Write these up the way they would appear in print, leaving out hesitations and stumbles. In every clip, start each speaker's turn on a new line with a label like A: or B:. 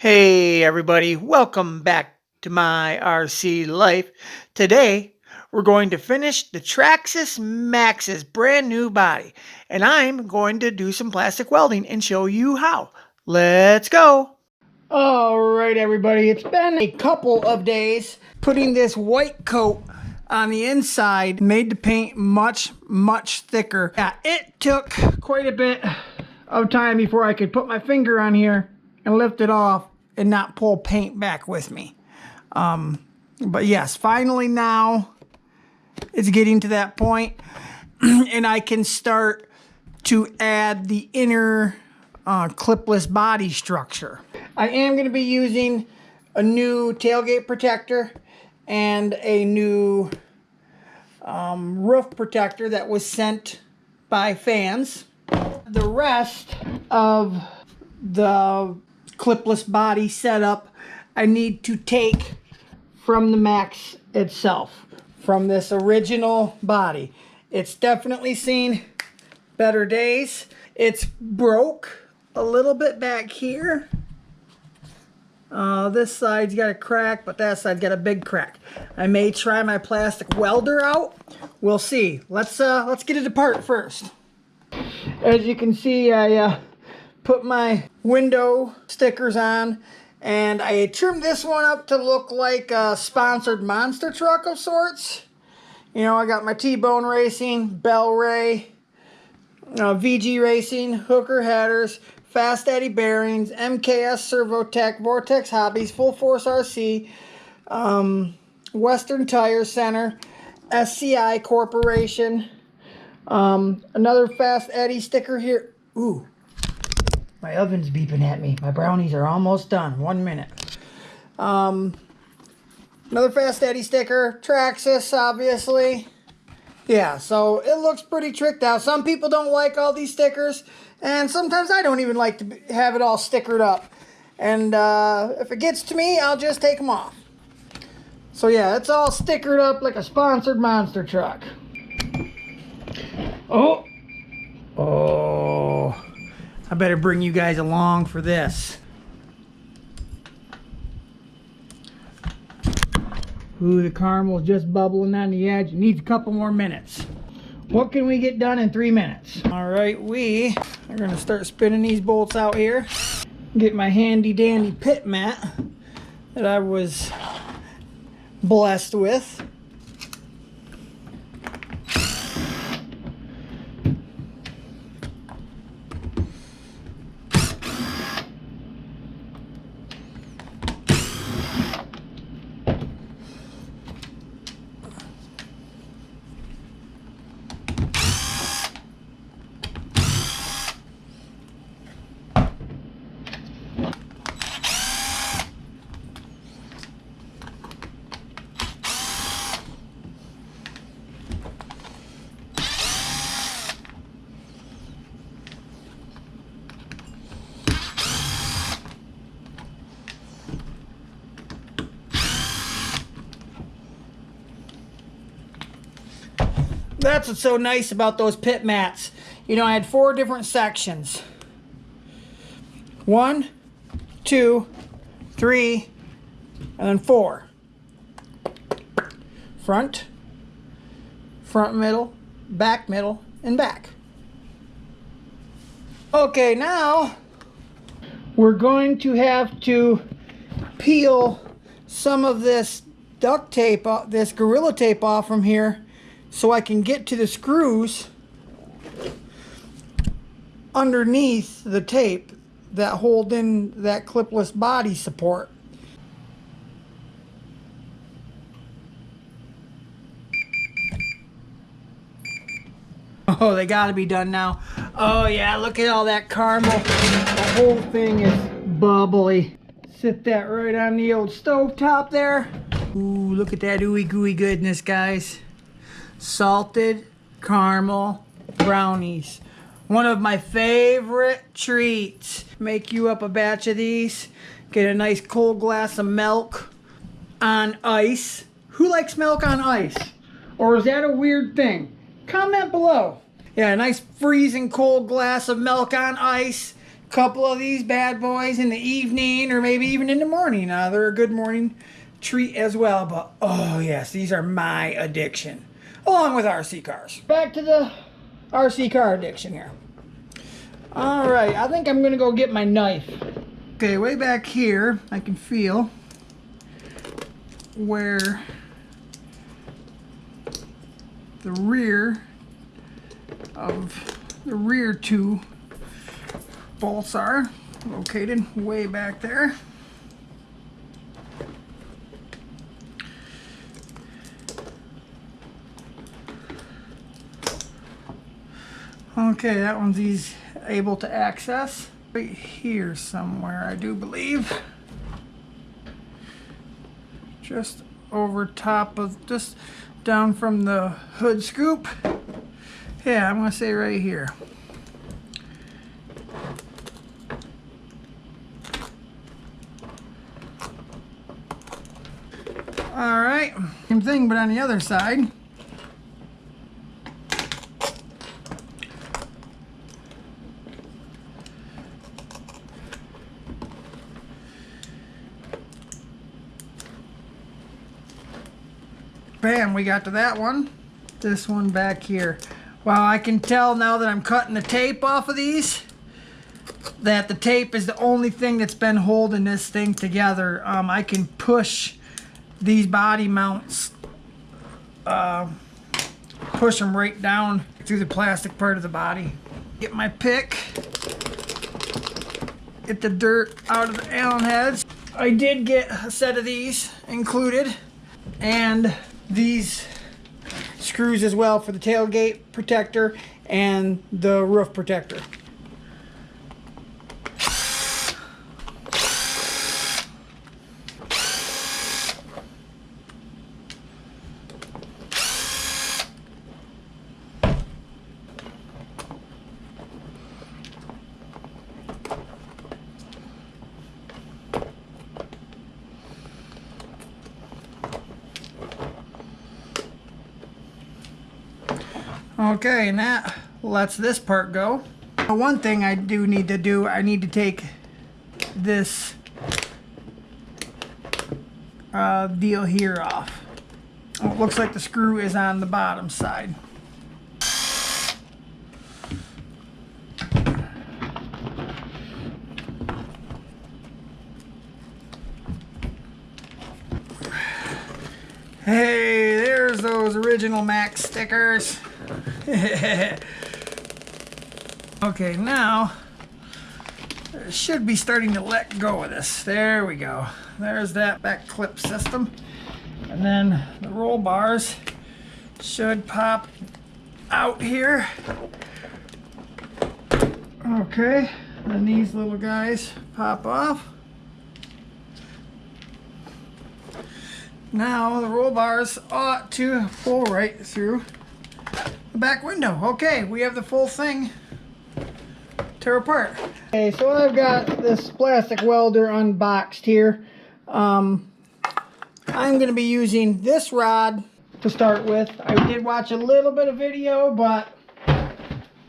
A: Hey everybody, welcome back to my RC life. Today we're going to finish the Traxxas Maxx's brand new body, and I'm going to do some plastic welding and show you how. Let's go! Alright everybody, it's been a couple of days. Putting this white coat on the inside made the paint much thicker. Yeah, it took quite a bit of time before I could put my finger on here and lift it off and not pull paint back with me. But yes, finally now it's getting to that point and I can start to add the inner clipless body structure. I am going to be using a new tailgate protector and a new roof protector that was sent by fans. The rest of the clipless body setup I need to take from the Maxx itself, from this original body. It's definitely seen better days. It's broke a little bit back here. This side's got a crack, but that side's got a big crack. I may try my plastic welder out. We'll see. Let's get it apart first. As you can see, I put my window stickers on, and I trimmed this one up to look like a sponsored monster truck of sorts. You know, I got my T-Bone Racing, Bell Ray, VG Racing, Hooker headers, Fast Eddie bearings, MKS Servotech, Vortex Hobbies, Full Force RC, Western Tire Center, SCI Corporation, another Fast Eddie sticker here. Ooh, my oven's beeping at me. My brownies are almost done. 1 minute. Another Fast Eddie sticker, Traxxas, obviously. Yeah, so it looks pretty tricked out. Some people don't like all these stickers, and sometimes I don't even like to have it all stickered up. And if it gets to me, I'll just take them off. So yeah, it's all stickered up like a sponsored monster truck. Oh, I better bring you guys along for this. Ooh, the caramel's just bubbling on the edge. It needs a couple more minutes. What can we get done in 3 minutes? All right, we are gonna start spinning these bolts out here. Get my handy dandy pit mat that I was blessed with. That's what's so nice about those pit mats. You know, I had 4 different sections. 1, 2, 3, and then 4. Front, middle, and back. Okay, now we're going to have to peel some of this duct tape, this Gorilla Tape off from here, so I can get to the screws underneath the tape that hold in that clipless body support. Oh, they gotta be done now. Oh yeah, look at all that caramel. The whole thing is bubbly. Sit that right on the old stove top there. Ooh, look at that ooey gooey goodness, guys. Salted caramel brownies. One of my favorite treats. Make you up a batch of these. Get a nice cold glass of milk on ice. Who likes milk on ice? Or is that a weird thing? Comment below. Yeah, a nice freezing cold glass of milk on ice. couple of these bad boys in the evening or maybe even in the morning. They're a good morning treat as well. But oh yes, these are my addiction, along with RC cars. Back to the RC car addiction here. All right, I think I'm gonna go get my knife. Okay, way back here, I can feel where the rear two bolts are located, way back there. Okay, that one's able to access. Right here somewhere, I do believe. Just over top of, just down from the hood scoop. Yeah, I'm gonna say right here. All right, same thing, but on the other side. Bam, we got to that one. This one back here. Wow, I can tell now that I'm cutting the tape off of these that the tape is the only thing that's been holding this thing together. I can push these body mounts, push them right down through the plastic part of the body. Get my pick, get the dirt out of the Allen heads. I did get a set of these included, and these screws as well for the tailgate protector and the roof protector. Okay, and that lets this part go. One thing I do need to do, I need to take this deal here off. Oh, it looks like the screw is on the bottom side. Hey, there's those original Maxx stickers. Okay, now it should be starting to let go of this. There we go. There's that back clip system. And then the roll bars should pop out here. Okay, and these little guys pop off. Now the roll bars ought to pull right through the back window. Okay, we have the full thing tear apart. Okay, so I've got this plastic welder unboxed here. I'm going to be using this rod to start with. I did watch a little bit of video, but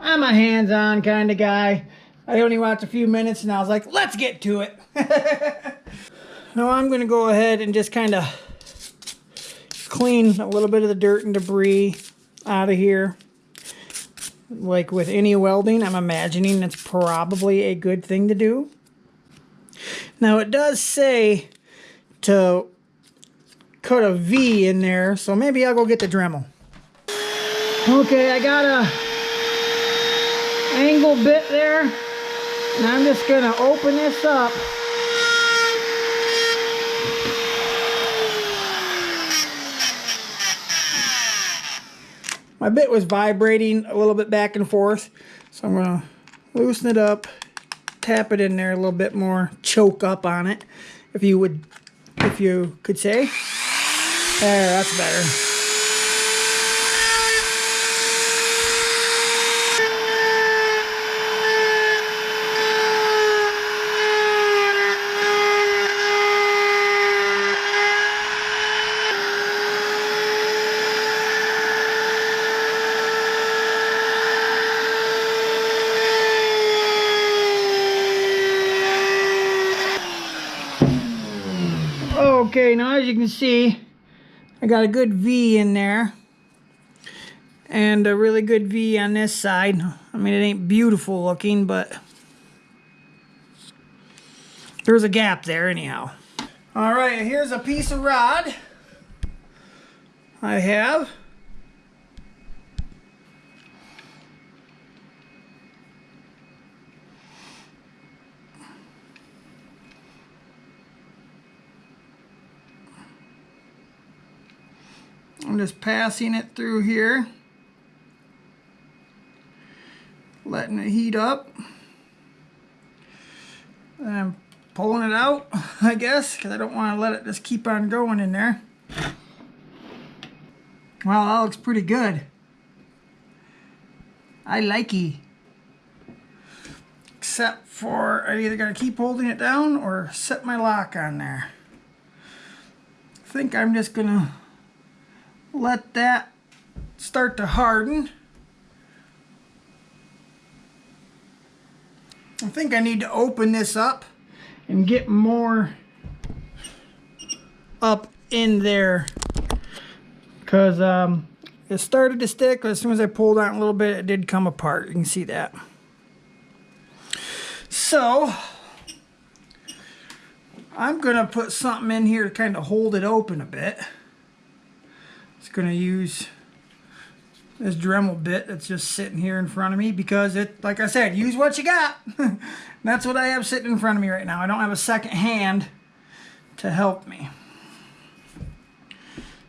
A: I'm a hands-on kind of guy. I only watched a few minutes and I was like, let's get to it. Now I'm going to go ahead and just kind of clean a little bit of the dirt and debris out of here. Like with any welding, I'm imagining that's probably a good thing to do. Now it does say to cut a V in there, so maybe I'll go get the Dremel. Okay, I got a angle bit there, and I'm just gonna open this up. My bit was vibrating a little bit back and forth, so I'm going to loosen it up, tap it in there a little bit more, choke up on it, if you could say. There, that's better. Okay, now as you can see, I got a good V in there. And a really good V on this side. I mean, it ain't beautiful looking, but there's a gap there anyhow. All right, here's a piece of rod I have. I'm just passing it through here, letting it heat up. And I'm pulling it out, I guess, because I don't want to let it just keep on going in there. Well, that looks pretty good. I like it. Except for I either got to keep holding it down or set my lock on there. I think I'm just going to let that start to harden. I think I need to open this up and get more up in there, because it started to stick, but as soon as I pulled out a little bit, it did come apart. You can see that. So I'm gonna put something in here to kind of hold it open a bit. Just gonna use this Dremel bit that's just sitting here in front of me, because it, like I said, use what you got. That's what I have sitting in front of me right now. I don't have a second hand to help me.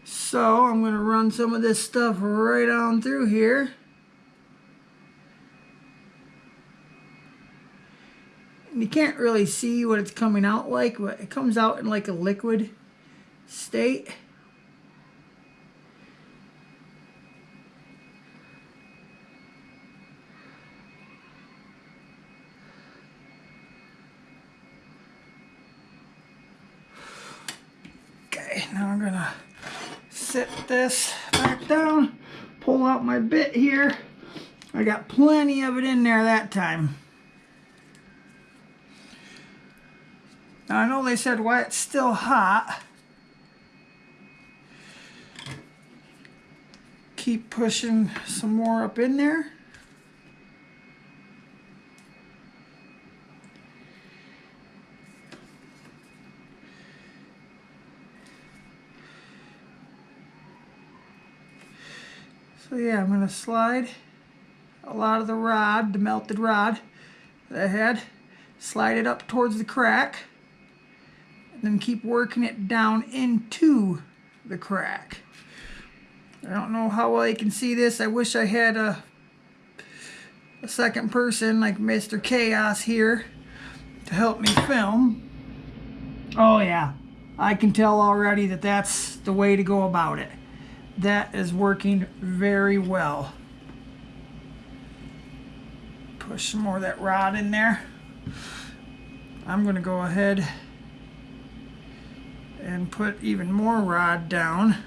A: So I'm going to run some of this stuff right on through here. And you can't really see what it's coming out like, but it comes out in like a liquid state. Okay, now I'm going to sit this back down, pull out my bit here. I got plenty of it in there that time. Now I know they said why it's still hot. Keep pushing some more up in there. So yeah, I'm going to slide a lot of the rod, the melted rod that I had, slide it up towards the crack, and then keep working it down into the crack. I don't know how well you can see this. I wish I had a second person like Mr. Chaos here to help me film. Oh yeah, I can tell already that that's the way to go about it. That is working very well. Push some more of that rod in there. I'm going to go ahead and put even more rod down.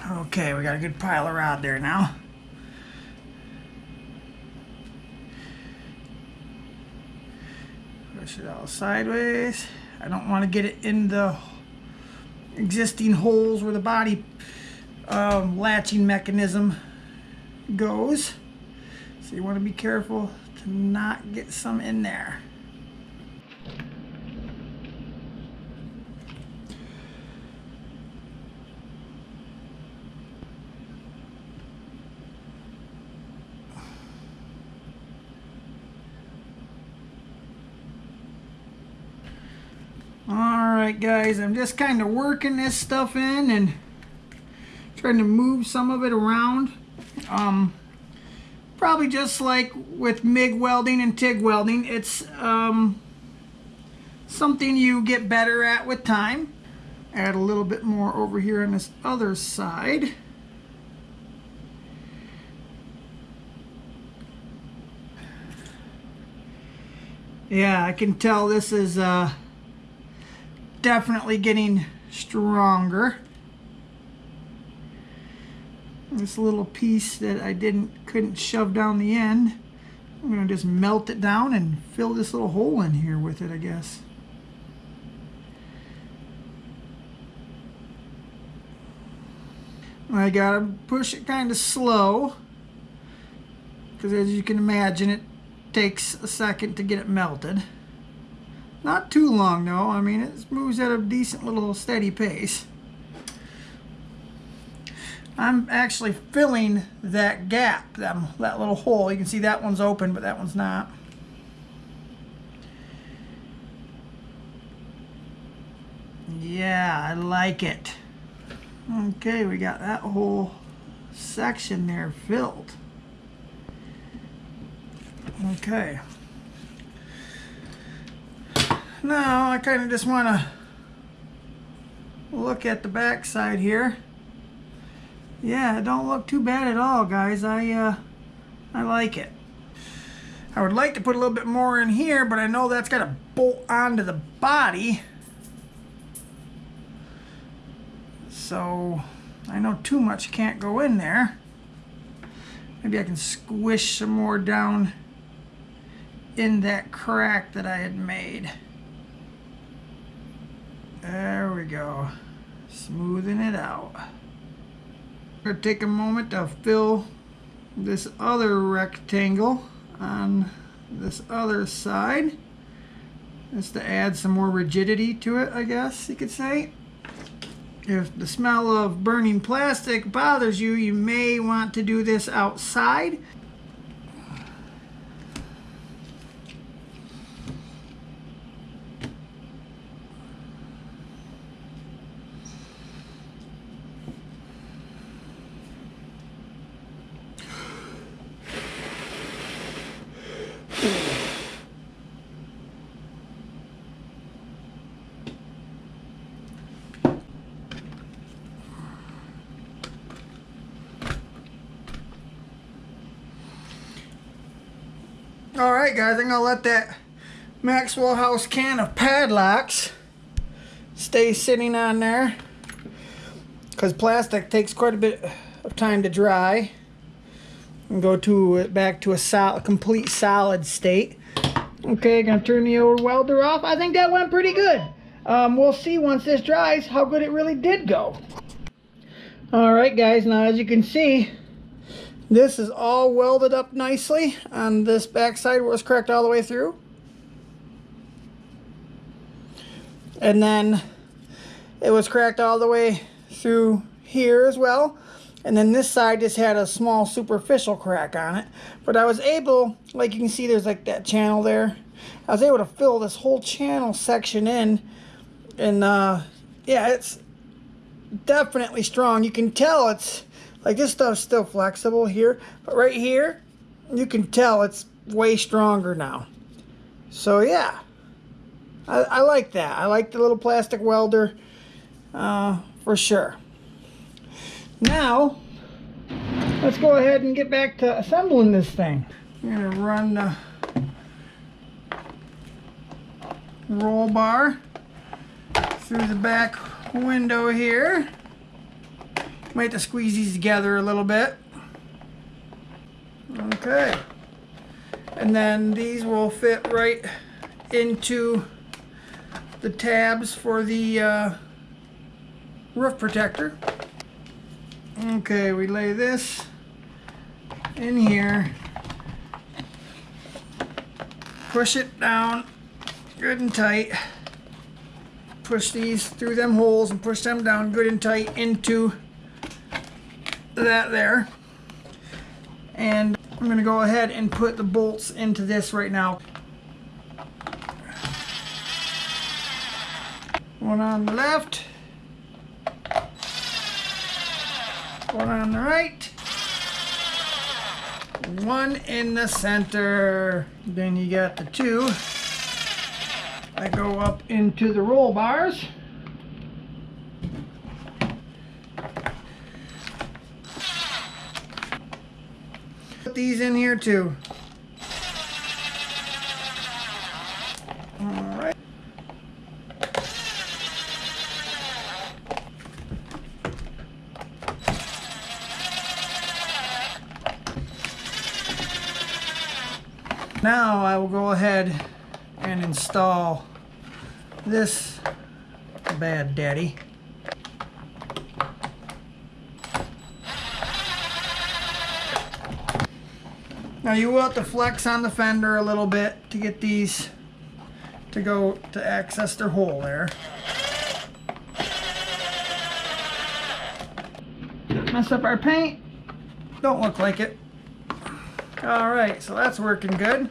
A: Okay, we got a good pile of rod there now. Push it all sideways. I don't want to get it in the existing holes where the body latching mechanism goes. So you want to be careful to not get some in there. Alright guys, I'm just kind of working this stuff in and trying to move some of it around. Probably just like with MIG welding and TIG welding, it's something you get better at with time. Add a little bit more over here on this other side. Yeah, I can tell this is definitely getting stronger. This little piece that I couldn't shove down the end, I'm gonna just melt it down and fill this little hole in here with it, I guess. I gotta push it kind of slow, because as you can imagine, it takes a second to get it melted. Not too long though. I mean, it moves at a decent little steady pace. I'm actually filling that gap, that little hole. You can see that one's open, but that one's not. Yeah, I like it. Okay, we got that whole section there filled. Okay. Now I kind of just want to look at the back side here. Yeah, it don't look too bad at all, guys. I like it. I would like to put a little bit more in here, but I know that's got to bolt onto the body. So I know too much can't go in there. Maybe I can squish some more down in that crack that I had made. There we go. Smoothing it out. I'm going to take a moment to fill this other rectangle on this other side. Just to add some more rigidity to it, I guess you could say. If the smell of burning plastic bothers you, you may want to do this outside. Alright guys, I'm going to let that Maxwell House can of padlocks stay sitting on there, because plastic takes quite a bit of time to dry and go back to a complete solid state. Okay, going to turn the old welder off. I think that went pretty good. We'll see once this dries how good it really did go. Alright guys, now as you can see, this is all welded up nicely on this back side where it's cracked all the way through. And then it was cracked all the way through here as well. And then this side just had a small superficial crack on it. But I was able, like you can see there's like that channel there. I was able to fill this whole channel section in. And yeah, it's definitely strong. You can tell it's like this stuff's still flexible here, but right here you can tell it's way stronger now. So yeah, I like that. I like the little plastic welder for sure. Now let's go ahead and get back to assembling this thing. I'm gonna run the roll bar through the back window here. Might have to squeeze these together a little bit. Okay. And then these will fit right into the tabs for the roof protector. Okay, we lay this in here. Push it down good and tight. Push these through them holes and push them down good and tight into that there. And I'm going to go ahead and put the bolts into this right now. One on the left, one on the right, one in the center. Then you got the two that go up into the roll bars. Put these in here too. I will go ahead and install this bad daddy. Now you will have to flex on the fender a little bit to get these to go to access their hole there. Mess up our paint? Don't look like it. Alright, so that's working good.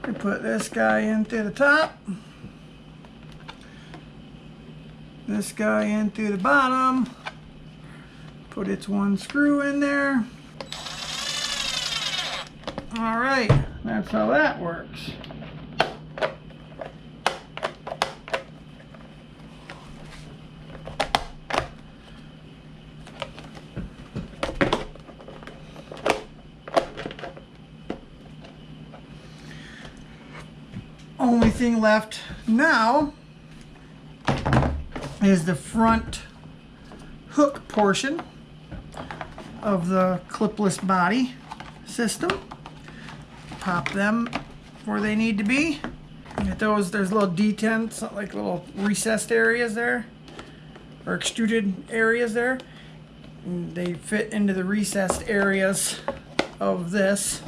A: We put this guy in through the top. This guy in through the bottom. Put its one screw in there. Alright, that's how that works. Only thing left now is the front hook portion of the clipless body system. Pop them where they need to be. Get those, there's little detents, like little recessed areas there, or extruded areas there. And they fit into the recessed areas of this.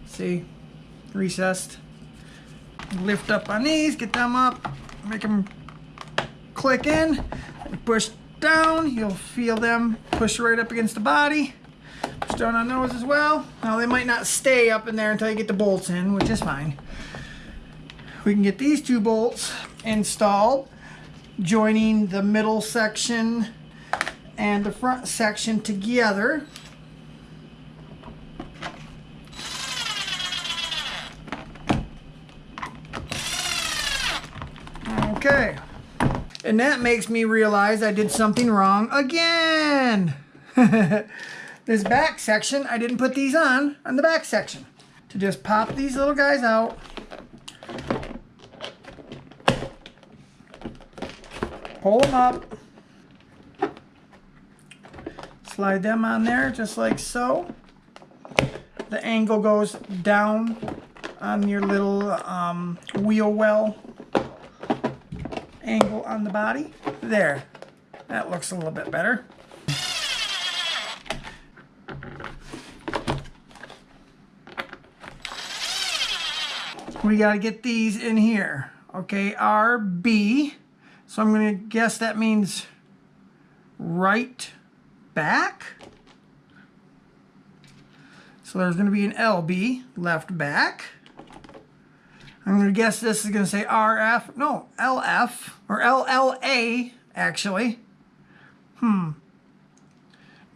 A: See, recessed. Lift up on these, get them up, make them click in, and push down. You'll feel them push right up against the body. Push down on those as well. Now they might not stay up in there until you get the bolts in, which is fine. We can get these two bolts installed, joining the middle section and the front section together. Okay, and that makes me realize I did something wrong again. This back section, I didn't put these on the back section. To just pop these little guys out. Pull them up. Slide them on there just like so. The angle goes down on your little wheel well angle on the body. There. That looks a little bit better. We got to get these in here. Okay, RB. So I'm going to guess that means right back. So there's going to be an LB, left back. I'm going to guess this is going to say RF. No, LF. Or LLA, actually.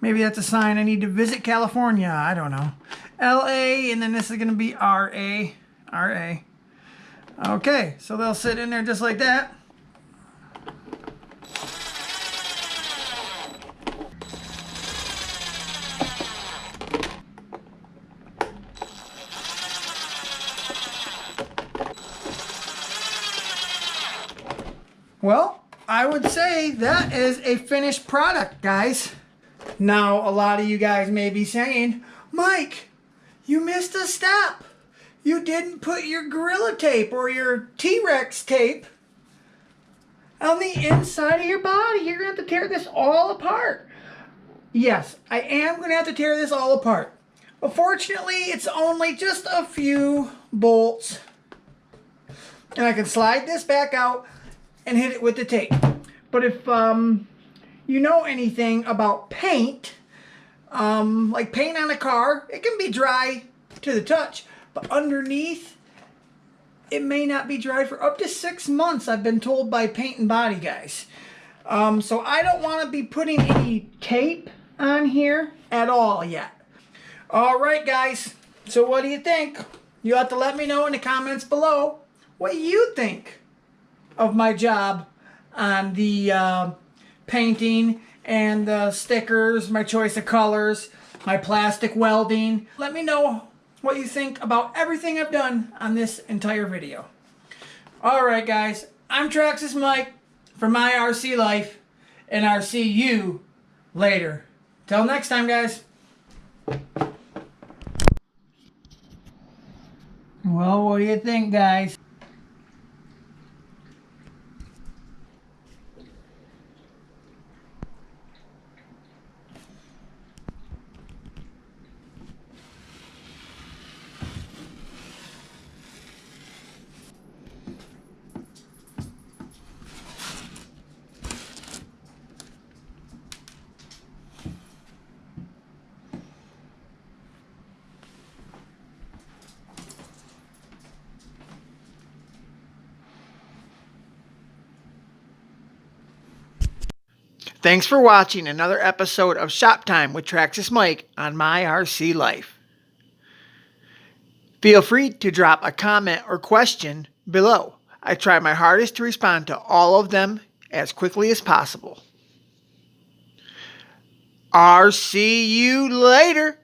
A: Maybe that's a sign I need to visit California. I don't know. LA, and then this is going to be RA. RA. Okay, so they'll sit in there just like that. Well, I would say that is a finished product, guys. Now, a lot of you guys may be saying, Mike, you missed a step. You didn't put your Gorilla Tape or your T-Rex tape on the inside of your body. You're going to have to tear this all apart. Yes, I am going to have to tear this all apart. But fortunately, it's only just a few bolts. And I can slide this back out and hit it with the tape. But if you know anything about paint, like paint on a car, it can be dry to the touch. But underneath, it may not be dry for up to 6 months, I've been told by paint and body guys. So I don't want to be putting any tape on here at all yet. Alright guys, so what do you think? You have to let me know in the comments below what you think of my job on the painting and the stickers, my choice of colors, my plastic welding. Let me know what you think about everything I've done on this entire video. Alright guys, I'm Traxxas Mike for My RC Life, and I'll see you later. Till next time guys. Well, what do you think, guys? Thanks for watching another episode of Shop Time with Traxxas Mike on My RC Life. Feel free to drop a comment or question below. I try my hardest to respond to all of them as quickly as possible. I'll see you later.